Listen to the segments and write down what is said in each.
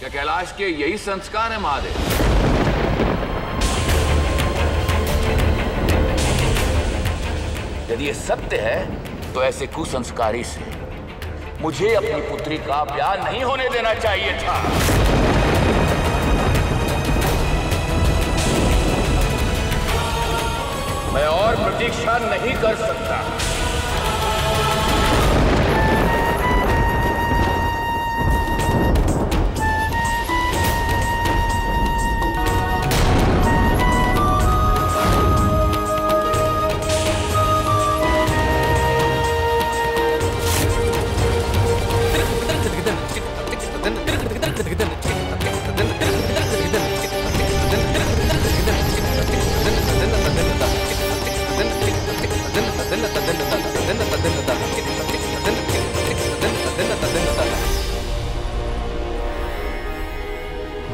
क्या कैलाश के यही संस्कार है महादेव? यदि ये सत्य है तो ऐसे कुसंस्कारी से मुझे अपनी पुत्री का ब्याह नहीं होने देना चाहिए था। मैं और प्रतीक्षा नहीं कर सकता।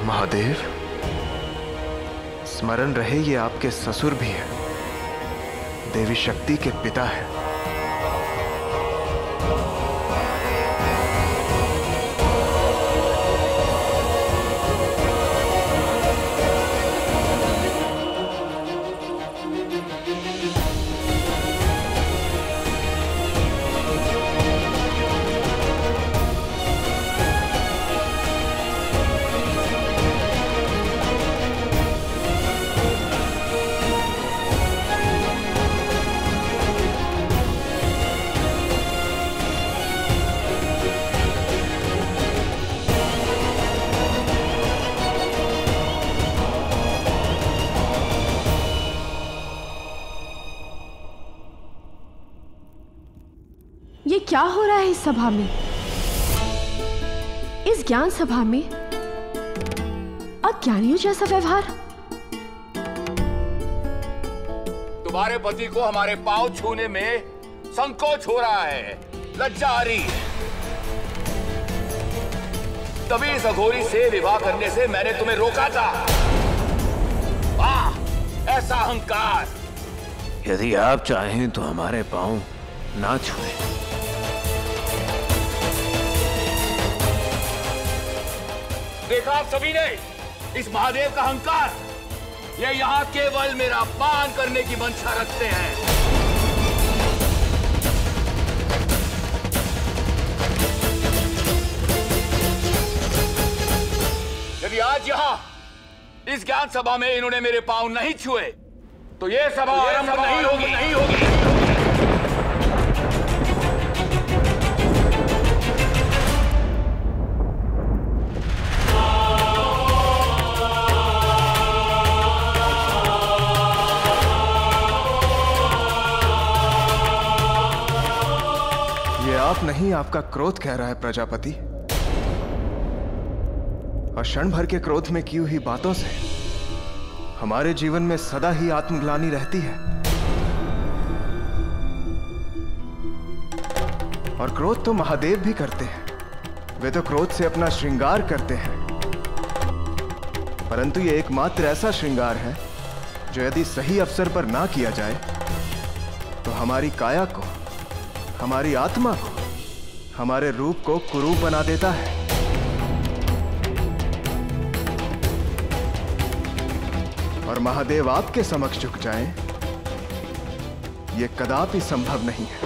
महादेव, स्मरण रहे ये आपके ससुर भी हैं, देवी शक्ति के पिता हैं। ये क्या हो रहा है इस सभा में, इस ज्ञान सभा में? अज्ञानियों जैसा व्यवहार। तुम्हारे पति को हमारे पांव छूने में संकोच हो रहा है, लज्जा आ रही है। तभी इस अघोरी से विवाह करने से मैंने तुम्हें रोका था। वाह, ऐसा अहंकार! यदि आप चाहें तो हमारे पांव ना छुएं। देखा आप सभी ने इस महादेव का अहंकार। ये यहाँ केवल मेरा अपमान करने की मंशा रखते हैं। यदि आज यहाँ इस ज्ञान सभा में इन्होंने मेरे पांव नहीं छुए तो ये सभा आरंभ नहीं होगी। आप नहीं, आपका क्रोध कह रहा है प्रजापति। और क्षण भर के क्रोध में की हुई बातों से हमारे जीवन में सदा ही आत्मग्लानि रहती है। और क्रोध तो महादेव भी करते हैं, वे तो क्रोध से अपना श्रृंगार करते हैं। परंतु ये एकमात्र ऐसा श्रृंगार है जो यदि सही अवसर पर ना किया जाए तो हमारी काया को, हमारी आत्मा को, हमारे रूप को कुरूप बना देता है। और महादेव आपके समक्ष झुक जाएं, यह कदापि संभव नहीं है।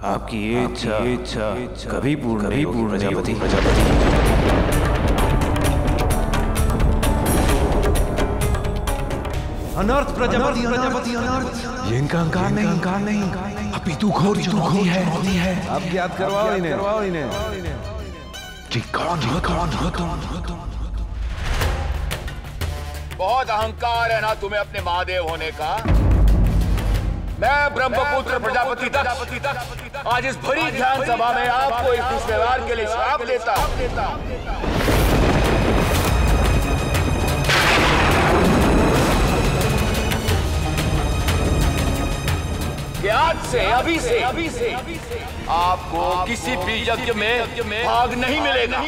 आपकी ये इच्छा कभी पूर्ण नहीं होगी प्रजापति। अनर्थ प्रजापति, अनर्थ। ये इनका अहंकार नहीं, अपितु घोर चुनौती है। अब याद करवाओ इन्हें। कि कौन हो तुम? बहुत अहंकार है ना तुम्हें अपने महादेव होने का। मैं ब्रह्मपुत्र प्रजापति तक आज इस भरी ध्यान सभा में आपको इस दुष्व्यवहार के लिए श्राप देता। कि आज से अभी से आपको किसी भी यज्ञ में भाग नहीं मिलेगा।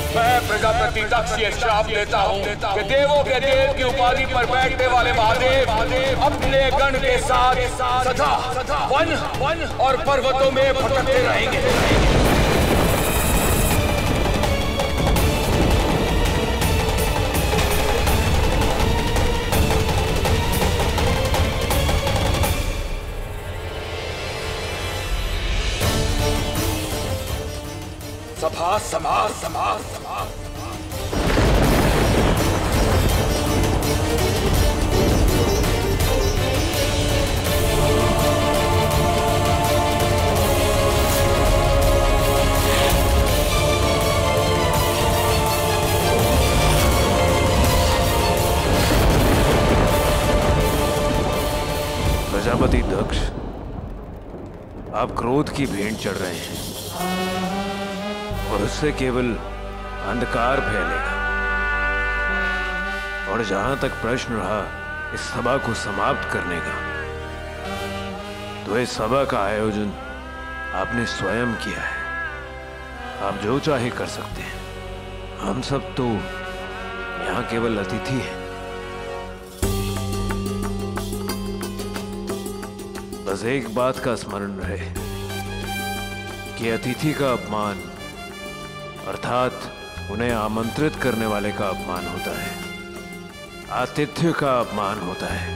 मैं प्रजापति दक्ष ये श्राप देता हूँ कि देवों के देव की उपाधि पर बैठने वाले महादेव अपने गण के साथ सदा वन और पर्वतों में भटकते रहेंगे। सभा समाज समाज समाज प्रजापति दक्ष, आप क्रोध की भेंट चढ़ रहे हैं और उससे केवल अंधकार फैलेगा। और जहां तक प्रश्न रहा इस सभा को समाप्त करने का, तो इस सभा का आयोजन आपने स्वयं किया है। आप जो चाहे कर सकते हैं। हम सब तो यहां केवल अतिथि हैं। बस एक बात का स्मरण रहे कि अतिथि का अपमान अर्थात उन्हें आमंत्रित करने वाले का अपमान होता है, आतिथ्य का अपमान होता है।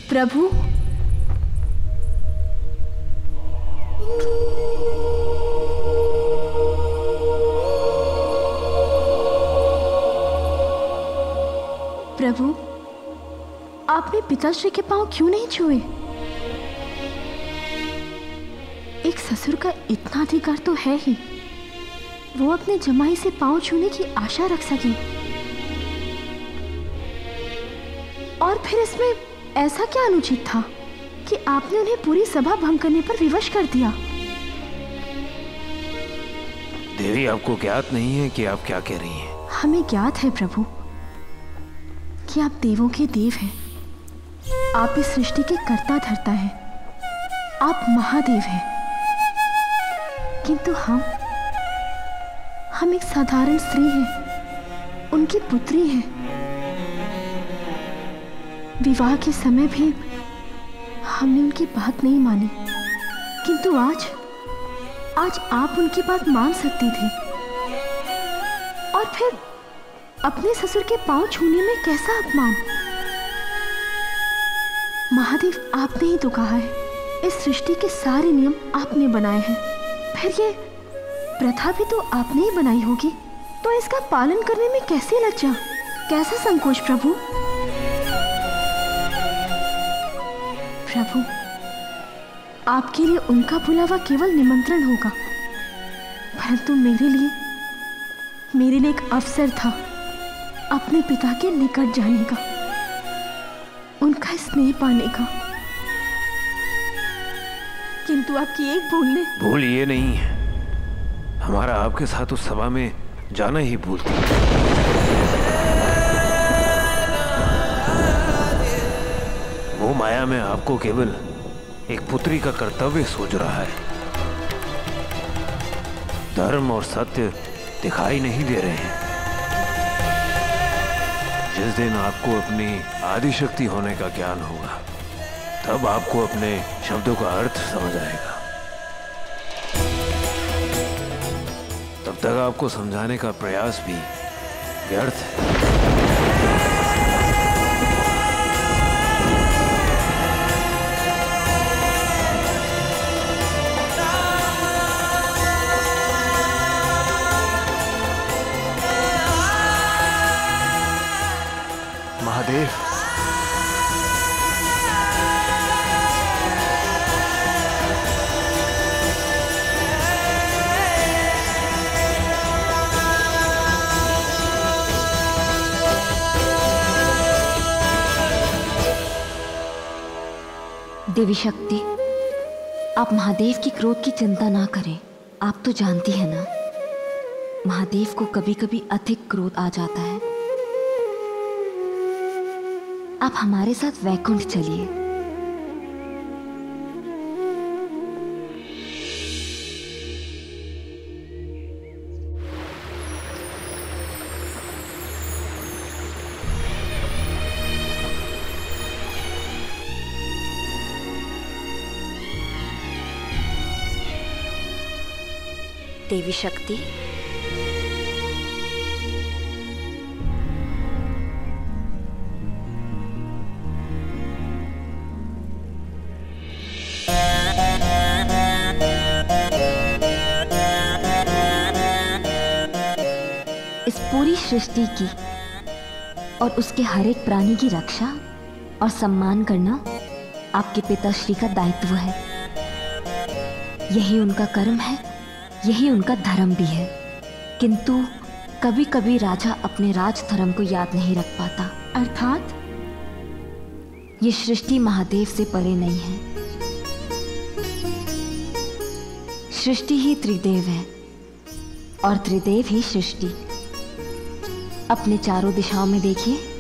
प्रभु, प्रभु, आपने पिताश्री के पांव क्यों नहीं छुए? एक ससुर का इतना अधिकार तो है ही, वो अपने जमाई से पांव छूने की आशा रख सके। और फिर इसमें ऐसा क्या अनुचित था कि आपने उन्हें पूरी सभा भंग करने पर विवश कर दिया? देवी, आपको ज्ञात नहीं है कि आप क्या कह रही हैं? हमें ज्ञात है प्रभु कि आप देवों के देव हैं। आप इस सृष्टि के कर्ता धर्ता हैं। आप महादेव हैं। किंतु हम एक साधारण स्त्री हैं, उनकी पुत्री हैं। विवाह के समय भी हमने उनकी बात नहीं मानी, किंतु आज आप उनकी बात मान सकती थी। और फिर अपने ससुर के पांव छूने में कैसा अपमान? महादेव, आपने ही तो कहा है इस सृष्टि के सारे नियम आपने बनाए हैं, फिर ये प्रथा भी तो आपने ही बनाई होगी, तो इसका पालन करने में कैसे लज्जा, कैसा संकोच प्रभु? प्रभु, आपके लिए उनका बुलावा केवल निमंत्रण होगा, परंतु मेरे लिए एक अवसर था अपने पिता के निकट जाने का, उनका स्नेह पाने का। किंतु आपकी एक भूल ये नहीं है, हमारा आपके साथ उस सभा में जाना ही भूल थी। वो माया में आपको केवल एक पुत्री का कर्तव्य सूझ रहा है, धर्म और सत्य दिखाई नहीं दे रहे हैं। जिस दिन आपको अपनी आदिशक्ति होने का ज्ञान होगा, तब आपको अपने शब्दों का अर्थ समझ आएगा। तब तक आपको समझाने का प्रयास भी व्यर्थ है। महादेव, देवी शक्ति, आप महादेव की क्रोध की चिंता ना करें। आप तो जानती हैं ना, महादेव को कभी कभी अधिक क्रोध आ जाता है। आप हमारे साथ वैकुंठ चलिए। देवी शक्ति, इस पूरी सृष्टि की और उसके हर एक प्राणी की रक्षा और सम्मान करना आपके पिताश्री का दायित्व है। यही उनका कर्म है, यही उनका धर्म भी है। किंतु कभी कभी राजा अपने राज धर्म को याद नहीं रख पाता। अर्थात ये सृष्टि महादेव से परे नहीं है। सृष्टि ही त्रिदेव है और त्रिदेव ही सृष्टि। अपने चारों दिशाओं में देखिए,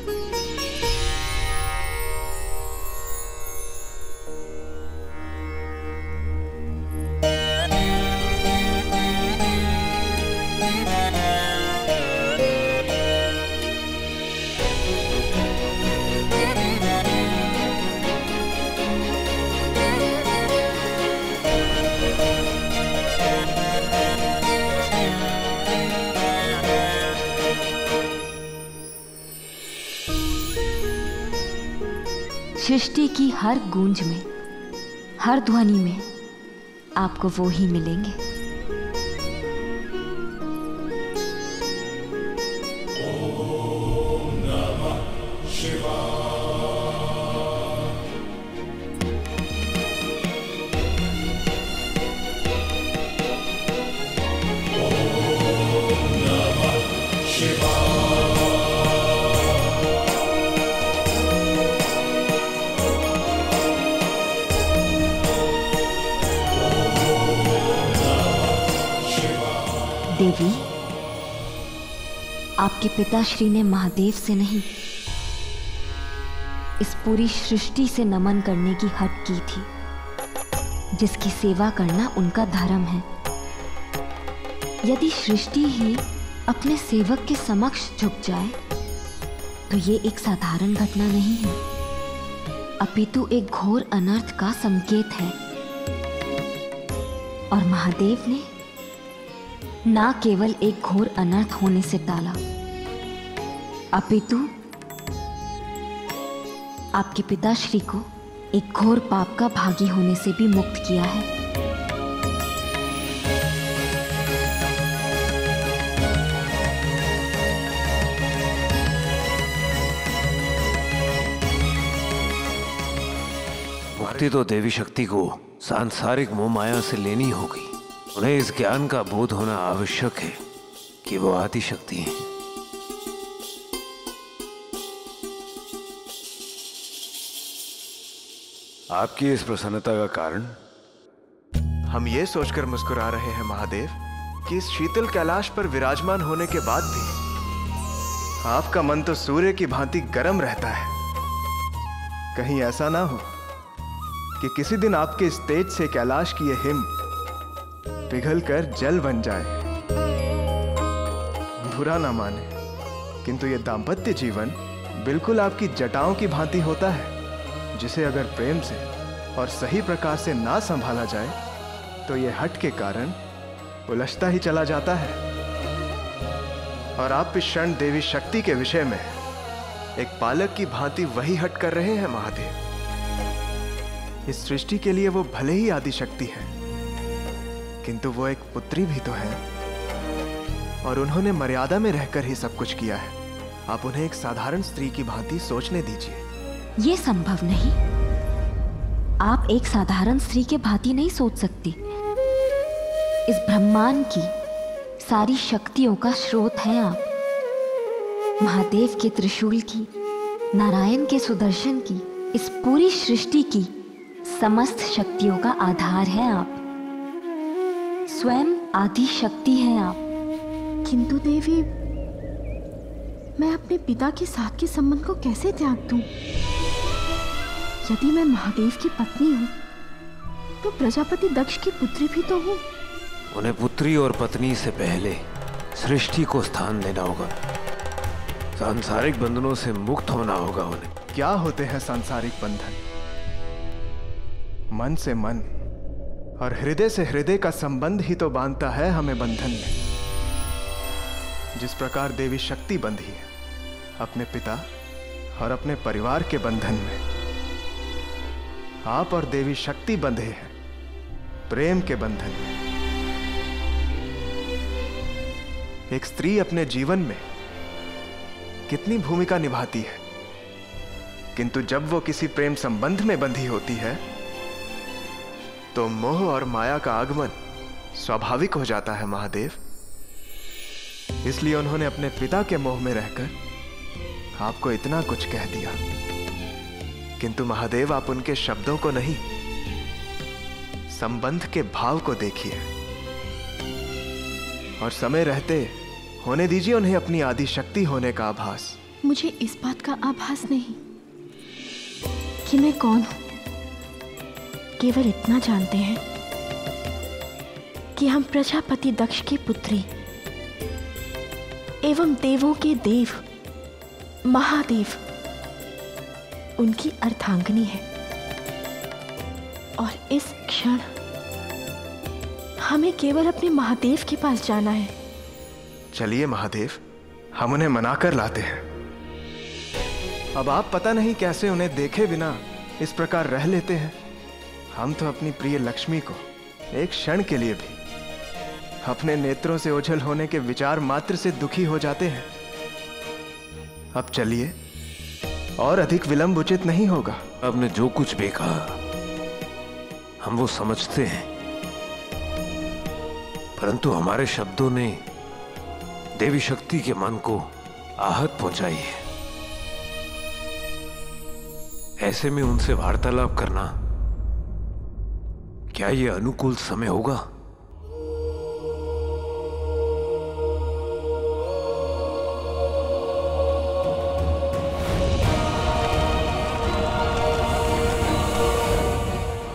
सृष्टि की हर गूंज में, हर ध्वनि में आपको वो ही मिलेंगे। ओम नमः शिवाय। ओम नमः शिवाय। देवी, आपके पिताश्री ने महादेव से नहीं, इस पूरी सृष्टि से नमन करने की हट की थी, जिसकी सेवा करना उनका धर्म है। यदि सृष्टि ही अपने सेवक के समक्ष झुक जाए, तो ये एक साधारण घटना नहीं है, अपितु एक घोर अनर्थ का संकेत है। और महादेव ने ना केवल एक घोर अनर्थ होने से टाला, अपितु आपके पिताश्री को एक घोर पाप का भागी होने से भी मुक्त किया है। मुक्ति तो देवी शक्ति को सांसारिक मोह माया से लेनी होगी। उन्हें इस ज्ञान का बोध होना आवश्यक है कि वो आदि शक्ति है। आपकी इस प्रसन्नता का कारण? हम ये सोचकर मुस्कुरा रहे हैं महादेव कि इस शीतल कैलाश पर विराजमान होने के बाद भी आपका मन तो सूर्य की भांति गर्म रहता है। कहीं ऐसा ना हो कि किसी दिन आपके इस तेज से कैलाश की ये हिम पिघलकर जल बन जाए। बुरा ना माने, किंतु ये दाम्पत्य जीवन बिल्कुल आपकी जटाओं की भांति होता है, जिसे अगर प्रेम से और सही प्रकार से ना संभाला जाए तो ये हठ के कारण उलझता ही चला जाता है। और आप इस क्षण देवी शक्ति के विषय में एक पालक की भांति वही हट कर रहे हैं महादेव। इस सृष्टि के लिए वो भले ही आदि शक्ति है, किंतु वो एक पुत्री भी तो है और उन्होंने मर्यादा में रहकर ही सब कुछ किया है। आप उन्हें एक साधारण स्त्री की भांति सोचने दीजिए। ये संभव नहीं। आप एक साधारण स्त्री के भांति नहीं सोच सकती। इस ब्रह्मांड की सारी शक्तियों का स्रोत हैं आप। महादेव के त्रिशूल की, नारायण के सुदर्शन की, इस पूरी सृष्टि की समस्त शक्तियों का आधार है आप। स्वयं आदि शक्ति है आप। किंतु देवी, मैं अपने पिता के साथ के संबंध को कैसे त्याग दूं? यदि मैं महादेव की पत्नी हूं तो प्रजापति दक्ष की पुत्री भी तो हूं। उन्हें पुत्री और पत्नी से पहले सृष्टि को स्थान देना होगा। सांसारिक बंधनों से मुक्त होना होगा उन्हें। क्या होते हैं सांसारिक बंधन? मन से मन और हृदय से हृदय का संबंध ही तो बांधता है हमें बंधन में। जिस प्रकार देवी शक्ति बंधी है अपने पिता और अपने परिवार के बंधन में, आप और देवी शक्ति बंधे हैं प्रेम के बंधन में। एक स्त्री अपने जीवन में कितनी भूमिका निभाती है, किंतु जब वो किसी प्रेम संबंध में बंधी होती है तो मोह और माया का आगमन स्वाभाविक हो जाता है महादेव। इसलिए उन्होंने अपने पिता के मोह में रहकर आपको इतना कुछ कह दिया, किंतु महादेव आप उनके शब्दों को नहीं, संबंध के भाव को देखिए और समय रहते होने दीजिए उन्हें अपनी आदि शक्ति होने का आभास। मुझे इस बात का आभास नहीं कि मैं कौन हूं। केवल इतना जानते हैं कि हम प्रजापति दक्ष की पुत्री एवं देवों के देव महादेव उनकी अर्धांगिनी है। और इस क्षण हमें केवल अपने महादेव के पास जाना है। चलिए महादेव, हम उन्हें मनाकर लाते हैं। अब आप पता नहीं कैसे उन्हें देखे बिना इस प्रकार रह लेते हैं। हम तो अपनी प्रिय लक्ष्मी को एक क्षण के लिए भी अपने नेत्रों से ओझल होने के विचार मात्र से दुखी हो जाते हैं। अब चलिए, और अधिक विलंब उचित नहीं होगा। आपने जो कुछ भी कहा हम वो समझते हैं, परंतु हमारे शब्दों ने देवी शक्ति के मन को आहत पहुंचाई है। ऐसे में उनसे वार्तालाप करना क्या ये अनुकूल समय होगा?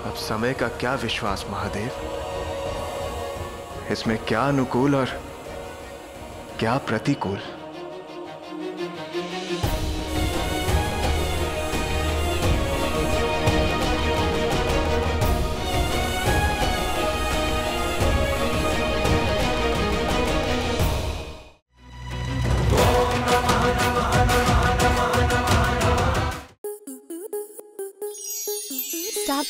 अब समय का क्या विश्वास महादेव? इसमें क्या अनुकूल और क्या प्रतिकूल?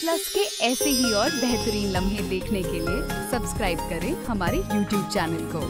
प्लस के ऐसे ही और बेहतरीन लम्हे देखने के लिए सब्सक्राइब करें हमारे YouTube चैनल को।